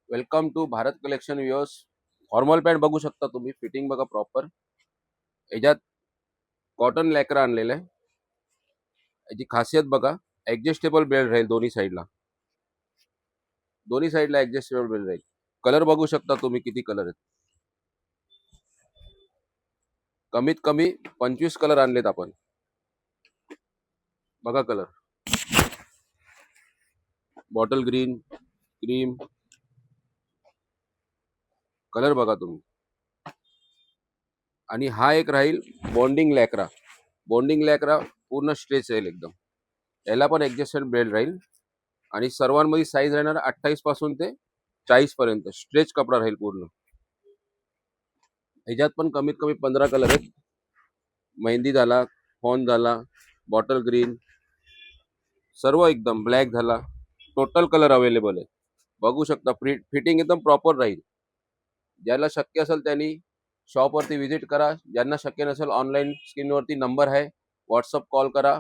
Welcome to Bharat collection viewers. Formal pant बघू शकता तुम्ही. फिटिंग बघा प्रॉपर. याच्यात कॉटन लॅकर आणलेलं आहे. याची खासियत बघा, ऍडजस्टेबल बेल्ट राहील दोन्ही साईडला ऍडजस्टेबल बेल्ट राहील. कलर बघू शकता तुम्ही किती कलर आहेत. कमीत कमी 25 कलर आणलेत आपण. बघा colour, bottle green, cream, colour बघा तुम्ही. आणि हा एक राहील बॉन्डिंग लॅकरा पूर्ण स्ट्रेच राहील एकदम. याला पण ऍडजस्टेबल बेल्ट राहील आणि सर्वांमध्ये साईज राहणार 28 पासून ते 40 पर्यंत. स्ट्रेच कपडा राहील पूर्ण. ह्याच्यात पण कमीत कमी 15 कलर आहेत. मेहंदी झाला, फॉन झाला, बॉटल ग्रीन, सर्व एकदम ब्लॅक झाला. टोटल कलर अवेलेबल आहे. बघू शकता. फिटिंग एकदम प्रॉपर राहील. ज्याला शक्य असेल त्यांनी शॉपवरती व्हिजिट करा. ज्यांना शक्य नसेल ऑनलाईन स्क्रीनवरती नंबर आहे, व्हॉट्सअप कॉल करा.